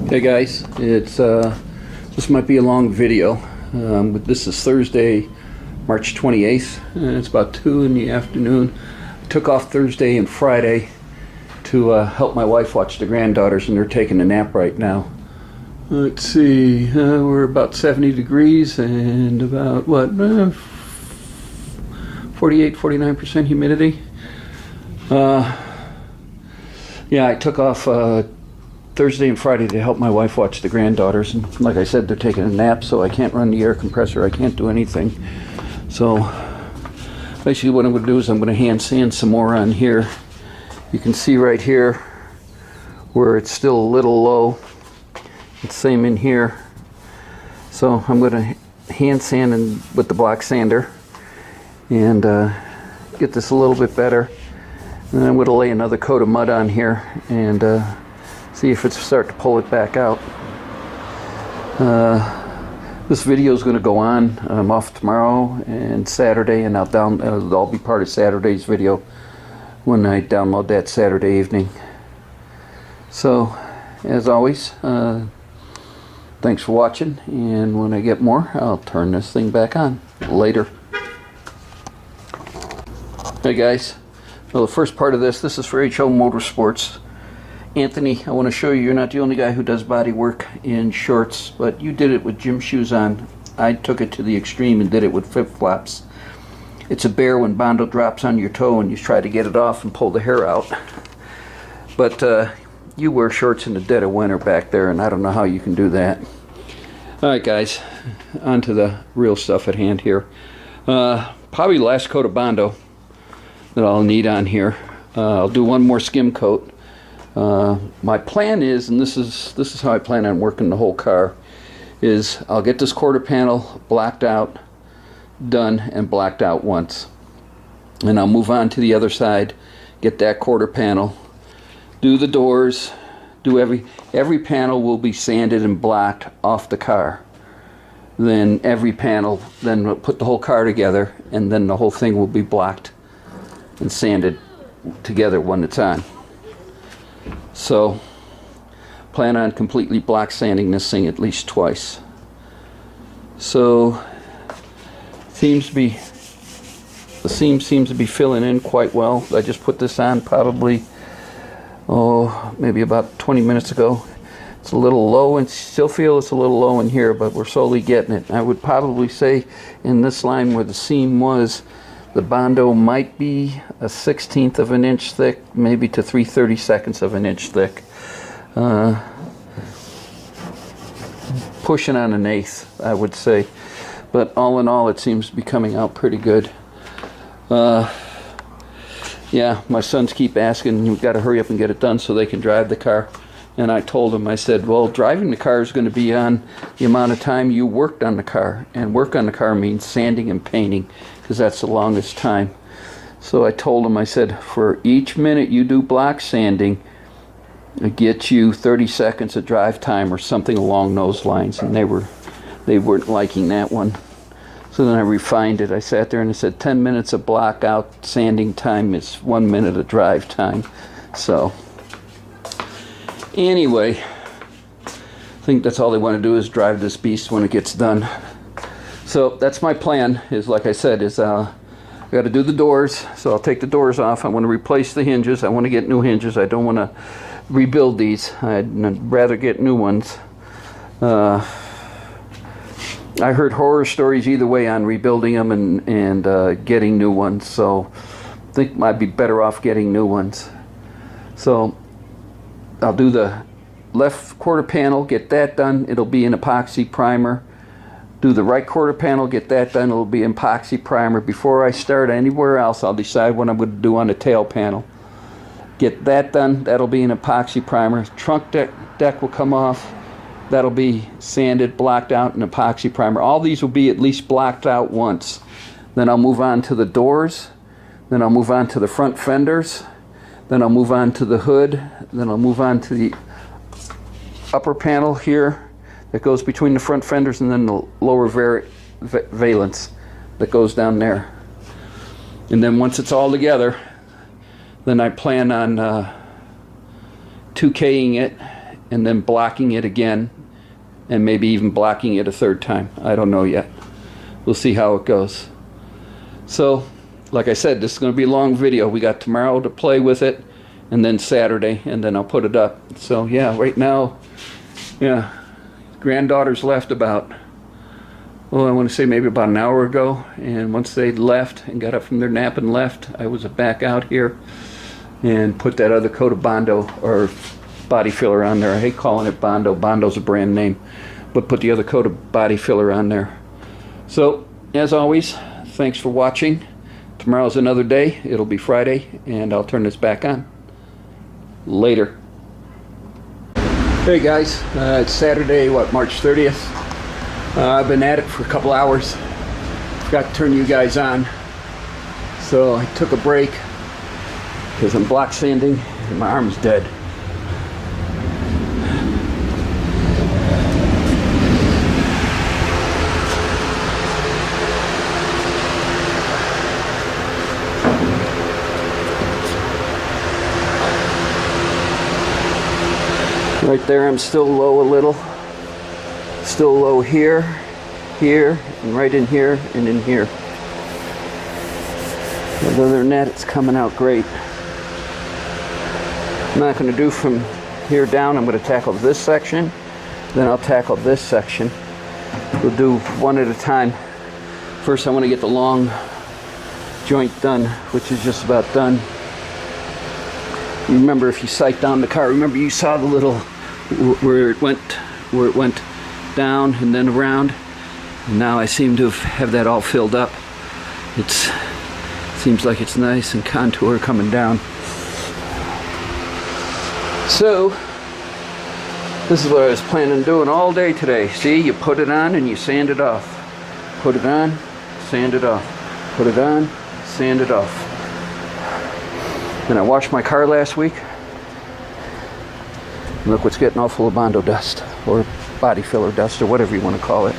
Hey guys, it's this might be a long video, but this is Thursday, March 28th, and it's about 2 in the afternoon. I took off Thursday and Friday to help my wife watch the granddaughters, and they're taking a nap right now. Let's see, we're about 70 degrees and about, 48-49% humidity. Yeah, I took off Thursday and Friday to help my wife watch the granddaughters, and like I said, they're taking a nap, so I can't run the air compressor, I can't do anything. So basically what I'm going to do is I'm going to hand sand some more on here. You can see right here where it's still a little low. It's same in here. So I'm going to hand sand with the black sander and get this a little bit better. And I'm going to lay another coat of mud on here and see if it's start to pull it back out. This video is going to go on. I'm off tomorrow and Saturday, and it'll all be part of Saturday's video when I download that Saturday evening. So, as always, thanks for watching, and when I get more, I'll turn this thing back on. Later. Hey guys, well, the first part of this is for HO Motorsports. Anthony, I want to show you, you're not the only guy who does body work in shorts, but you did it with gym shoes on. I took it to the extreme and did it with flip-flops. It's a bear when Bondo drops on your toe and you try to get it off and pull the hair out. But you wear shorts in the dead of winter back there, and I don't know how you can do that. Alright guys, on to the real stuff at hand here. Probably the last coat of Bondo that I'll need on here. I'll do one more skim coat. My plan is, and this is how I plan on working the whole car, is I'll get this quarter panel blacked out, done and blacked out once, and I'll move on to the other side, get that quarter panel, do the doors, do every panel will be sanded and blacked off the car. Then every panel, then we'll put the whole car together, and then the whole thing will be blacked and sanded together when it's on. So, plan on completely black sanding this thing at least twice. So, the seam seems to be filling in quite well. I just put this on probably, maybe about 20 minutes ago. It's a little low, and still feel it's a little low in here, but we're slowly getting it. I would probably say in this line where the seam was, the Bondo might be a 1/16 of an inch thick, maybe to 3/32 of an inch thick. Pushing on 1/8, I would say. But all in all, it seems to be coming out pretty good. Yeah, my sons keep asking, we've got to hurry up and get it done so they can drive the car. And I told them, I said, well, driving the car is going to be on the amount of time you worked on the car. And work on the car means sanding and painting, because that's the longest time. So I told them, I said, for each minute you do block sanding, it gets you 30 seconds of drive time or something along those lines. And they weren't liking that one. So then I refined it. I sat there and I said 10 minutes of block out sanding time is 1 minute of drive time. So anyway, I think that's all they want to do is drive this beast when it gets done. So that's my plan, is like I said, is I got to do the doors, so I'll take the doors off. I want to replace the hinges. I want to get new hinges. I don't want to rebuild these. I'd rather get new ones. I heard horror stories either way on rebuilding them and getting new ones, so I think I'd be better off getting new ones. So I'll do the left quarter panel, get that done. It'll be an epoxy primer. Do the right quarter panel, get that done. It'll be epoxy primer. Before I start anywhere else, I'll decide what I'm going to do on the tail panel. Get that done. That'll be an epoxy primer. Trunk deck will come off. That'll be sanded, blocked out, and epoxy primer. All these will be at least blocked out once. Then I'll move on to the doors. Then I'll move on to the front fenders. Then I'll move on to the hood. Then I'll move on to the upper panel here that goes between the front fenders, and then the lower valance that goes down there. And then once it's all together, then I plan on 2K'ing it and then blocking it again, and maybe even blocking it a third time. I don't know yet. We'll see how it goes. So, like I said, this is going to be a long video. We got tomorrow to play with it, and then Saturday, and then I'll put it up. So yeah, right now, yeah, granddaughter's left about, I want to say maybe about an hour ago, and once they left and got up from their nap and left, I was back out here and put that other coat of Bondo or body filler on there. I hate calling it Bondo. Bondo's a brand name, but put the other coat of body filler on there. So, as always, thanks for watching. Tomorrow's another day. It'll be Friday, and I'll turn this back on. Later. Hey guys, it's Saturday, March 30th. I've been at it for a couple hours. Forgot to turn you guys on. So I took a break because I'm block sanding and my arm's dead. Right there, I'm still low a little. Still low here, here, and right in here, and in here. But other than that, it's coming out great. I'm not going to do from here down. I'm going to tackle this section, then I'll tackle this section. We'll do one at a time. First, I want to get the long joint done, which is just about done. You remember, if you sight down the car, remember you saw the little where it went down and then around, and now I seem to have that all filled up. It seems like it's nice and contour coming down. So this is what I was planning on doing all day today. See, you put it on and you sand it off. Put it on, sand it off. Put it on, sand it off. And I washed my car last week. And look what's getting all full of Bondo dust, or body filler dust, or whatever you want to call it.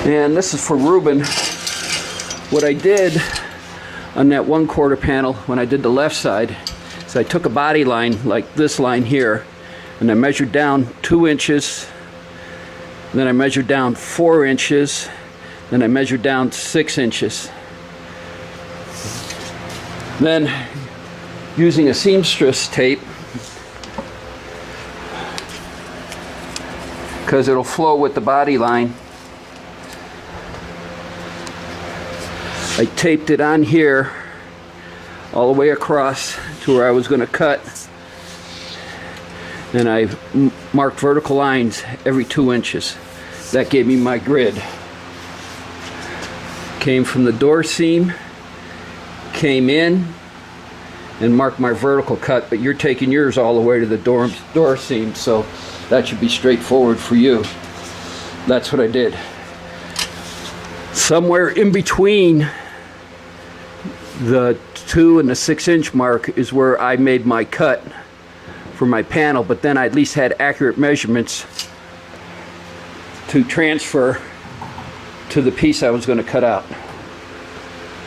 And this is for Ruben. What I did on that 1/4 panel when I did the left side is I took a body line like this line here, and I measured down 2 inches, then I measured down 4 inches, then I measured down 6 inches. Then, using a seamstress tape, because it'll flow with the body line, I taped it on here all the way across to where I was going to cut, and I marked vertical lines every 2 inches. That gave me my grid. Came from the door seam, came in, and marked my vertical cut, but you're taking yours all the way to the door seam, so that should be straightforward for you. That's what I did. Somewhere in between the 2 and the 6 inch mark is where I made my cut for my panel, but then I at least had accurate measurements to transfer to the piece I was going to cut out.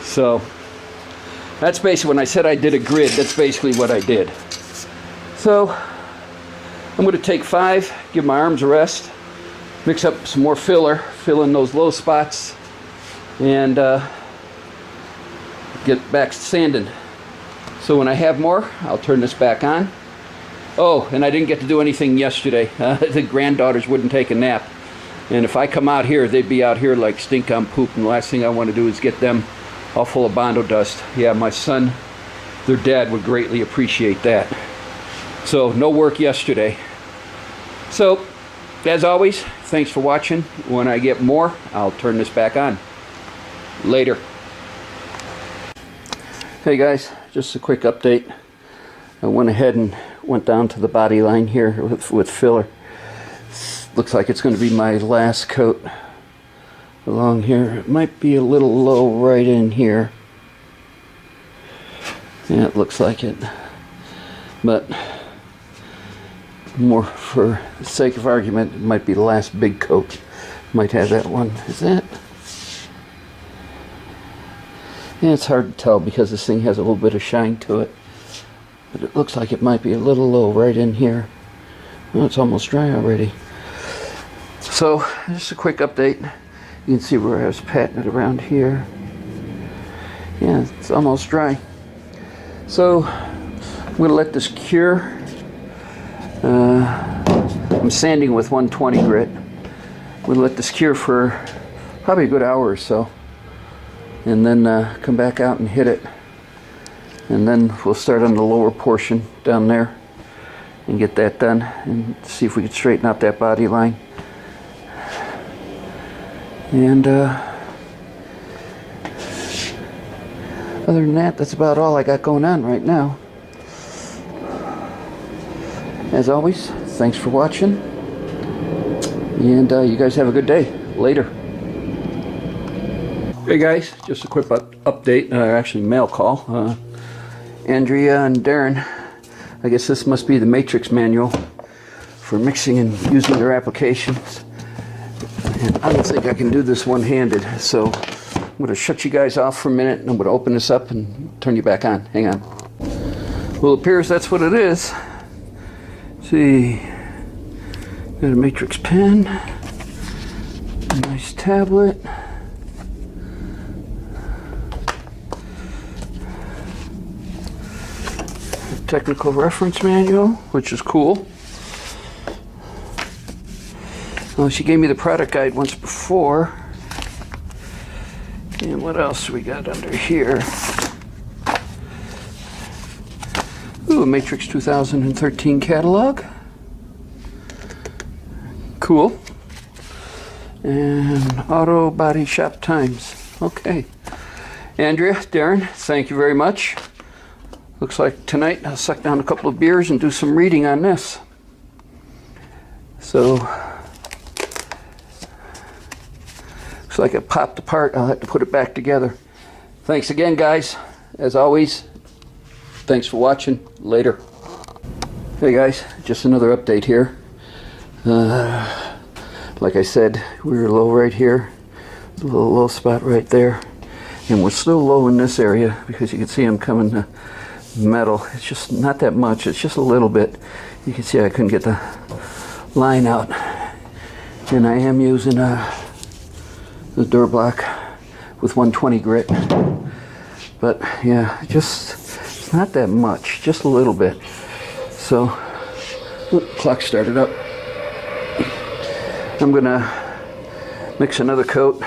So that's basically, when I said I did a grid, that's basically what I did. So I'm going to take 5, give my arms a rest, mix up some more filler, fill in those low spots, and get back to sanding. So when I have more, I'll turn this back on. Oh, and I didn't get to do anything yesterday. The granddaughters wouldn't take a nap. And if I come out here, they'd be out here like stink on poop, and the last thing I want to do is get them all full of Bondo dust. Yeah, my son, their dad, would greatly appreciate that. So no work yesterday. So, as always, thanks for watching. When I get more, I'll turn this back on. Later. Hey guys, just a quick update. I went ahead and went down to the body line here with filler. Looks like it's going to be my last coat along here. It might be a little low right in here. Yeah, it looks like it. But more for the sake of argument, it might be the last big coat. Might have that one. Is that? Yeah, it's hard to tell because this thing has a little bit of shine to it. but it looks like it might be a little low right in here. Oh, it's almost dry already. So just a quick update. You can see where I was patting it around here. Yeah, it's almost dry. So I'm going to let this cure. I'm sanding with 120 grit. We'll let this cure for probably a good hour or so, and then come back out and hit it, and then we'll start on the lower portion down there and get that done and see if we can straighten out that body line. And other than that, that's about all I got going on right now. As always, thanks for watching, and you guys have a good day. Later. Hey guys, just a quick update, actually mail call. Andrea and Darren, I guess this must be the matrix manual for mixing and using their applications. And I don't think I can do this one-handed, so I'm going to shut you guys off for a minute, and I'm going to open this up and turn you back on. Hang on. Well, it appears that's what it is. See, got a matrix pen, a nice tablet, a technical reference manual, which is cool. Well, she gave me the product guide once before. And what else we got under here? Ooh, a Matrix 2013 catalog. Cool. And auto body shop times. Okay. Andrea, Darren, thank you very much. Looks like tonight I'll suck down a couple of beers and do some reading on this. So, looks like it popped apart. I'll have to put it back together. Thanks again, guys. As always, thanks for watching. Later. Hey guys, just another update here. Like I said, we were low right here. A little low spot right there. And we're still low in this area because you can see I'm coming to metal. It's just not that much. It's just a little bit. You can see I couldn't get the line out. And I am using the door block with 120 grit. But yeah, it's not that much, just a little bit. So, clock started up. I'm gonna mix another coat,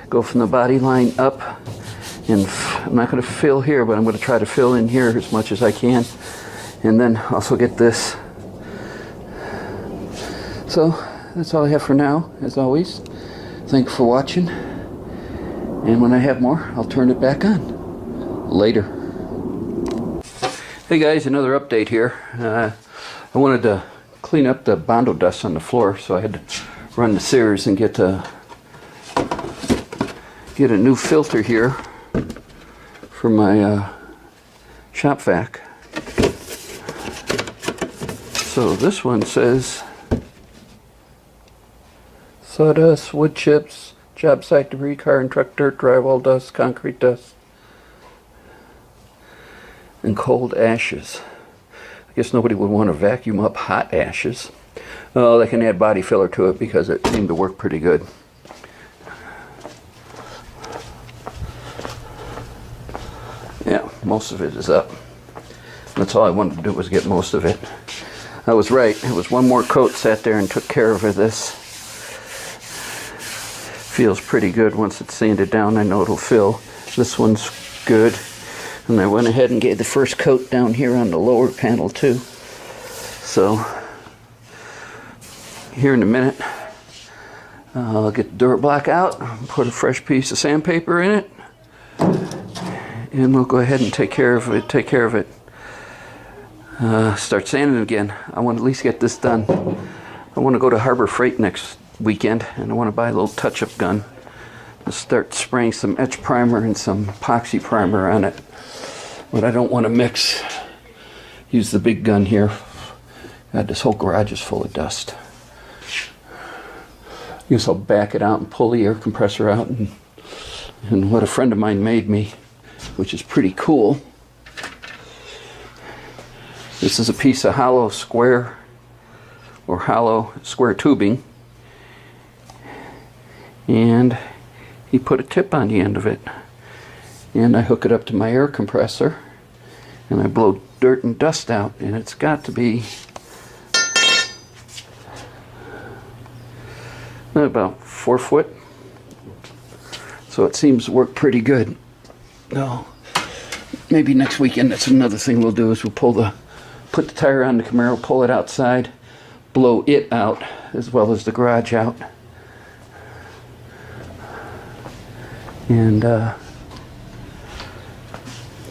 go from the body line up, and I'm not gonna fill here, but I'm gonna try to fill in here as much as I can, and then also get this. So, that's all I have for now, as always. Thanks for watching, and when I have more, I'll turn it back on. Later. Hey guys, another update here. I wanted to clean up the Bondo dust on the floor, so I had to run the Sears and get a new filter here for my shop vac. So this one says sawdust, wood chips, job site debris, car and truck dirt, drywall dust, concrete dust, and cold ashes. I guess nobody would want to vacuum up hot ashes. Oh, they can add body filler to it because it seemed to work pretty good. Yeah, most of it is up. That's all I wanted to do was get most of it. I was right. It was one more coat sat there and took care of this. Feels pretty good once it's sanded down. I know it'll fill. This one's good. And I went ahead and gave the first coat down here on the lower panel too. So, here in a minute, I'll get the door block out, put a fresh piece of sandpaper in it, and we'll go ahead and take care of it. Start sanding again. I want to at least get this done. I want to go to Harbor Freight next weekend, and I want to buy a little touch-up gun and start spraying some etch primer and some epoxy primer on it. But I don't want to use the big gun here. God, this whole garage is full of dust. I guess I'll back it out and pull the air compressor out, and what a friend of mine made me, which is pretty cool. This is a piece of hollow square or hollow square tubing, and he put a tip on the end of it, and I hook it up to my air compressor and I blow dirt and dust out, and it's got to be about 4 foot, so it seems to work pretty good. No, maybe next weekend that's another thing we'll do, is we'll put the tire on the Camaro, pull it outside, blow it out as well as the garage out, and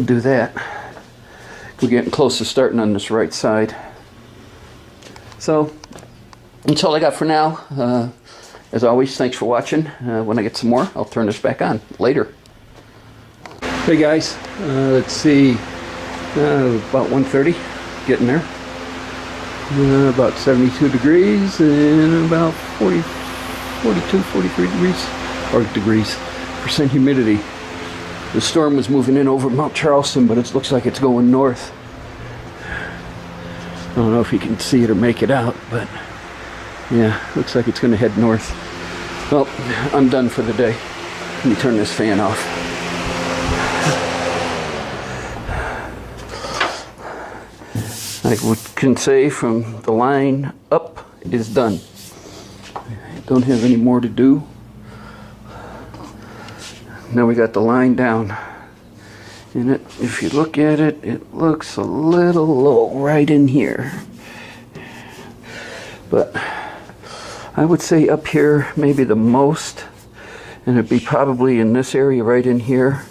do that. We're getting close to starting on this right side. So that's all I got for now. As always, thanks for watching. When I get some more, I'll turn this back on later. Hey guys, let's see, about 1:30, getting there. About 72 degrees and about 42, 43 degrees, percent humidity. The storm was moving in over Mount Charleston, but it looks like it's going north. I don't know if you can see it or make it out, but yeah, looks like it's going to head north. Well, I'm done for the day. Let me turn this fan off. I can say from the line up is done. I don't have any more to do. Now we got the line down. And if you look at it, it looks a little low right in here. But I would say up here maybe the most, and it'd be probably in this area right in here,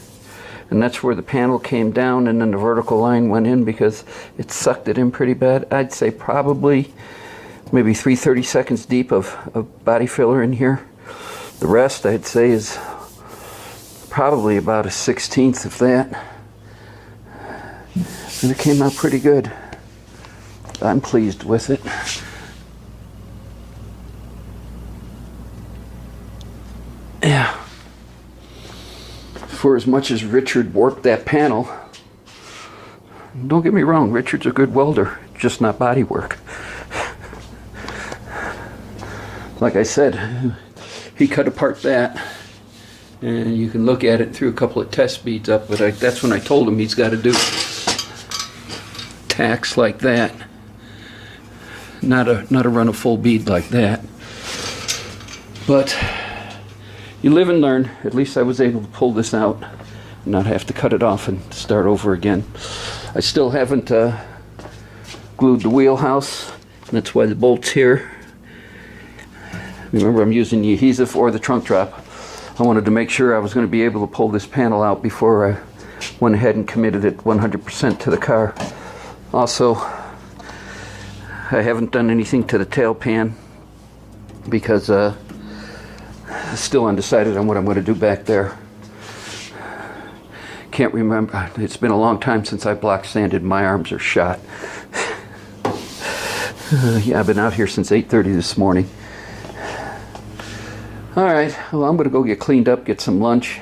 and that's where the panel came down and then the vertical line went in because it sucked it in pretty bad. I'd say probably maybe 3/32 deep of body filler in here. The rest I'd say is probably about a 1/16 of that, and it came out pretty good. I'm pleased with it. Yeah. For as much as Richard warped that panel, don't get me wrong, Richard's a good welder, just not body work. Like I said, he cut apart that, and you can look at it through a couple of test beads up, but that's when I told him he's got to do tacks like that, not a run a full bead like that. But you live and learn. At least I was able to pull this out and not have to cut it off and start over again. I still haven't glued the wheelhouse. That's why the bolt's here. Remember, I'm using the adhesive or the trunk drop. I wanted to make sure I was going to be able to pull this panel out before I went ahead and committed it 100% to the car. Also, I haven't done anything to the tail pan because still undecided on what I'm going to do back there. Can't remember. It's been a long time since I block sanded. My arms are shot. Yeah, I've been out here since 8:30 this morning. All right, well, I'm going to go get cleaned up, get some lunch.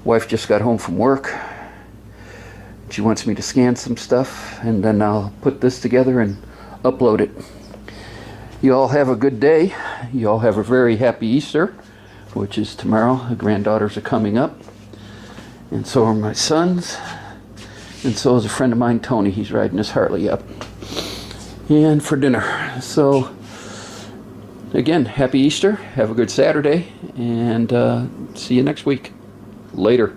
Wife just got home from work. She wants me to scan some stuff, and then I'll put this together and upload it. You all have a good day. You all have a very happy Easter, which is tomorrow. The granddaughters are coming up, and so are my sons, and so is a friend of mine, Tony. He's riding his Harley up, and for dinner. So again, happy Easter. Have a good Saturday, and see you next week. Later.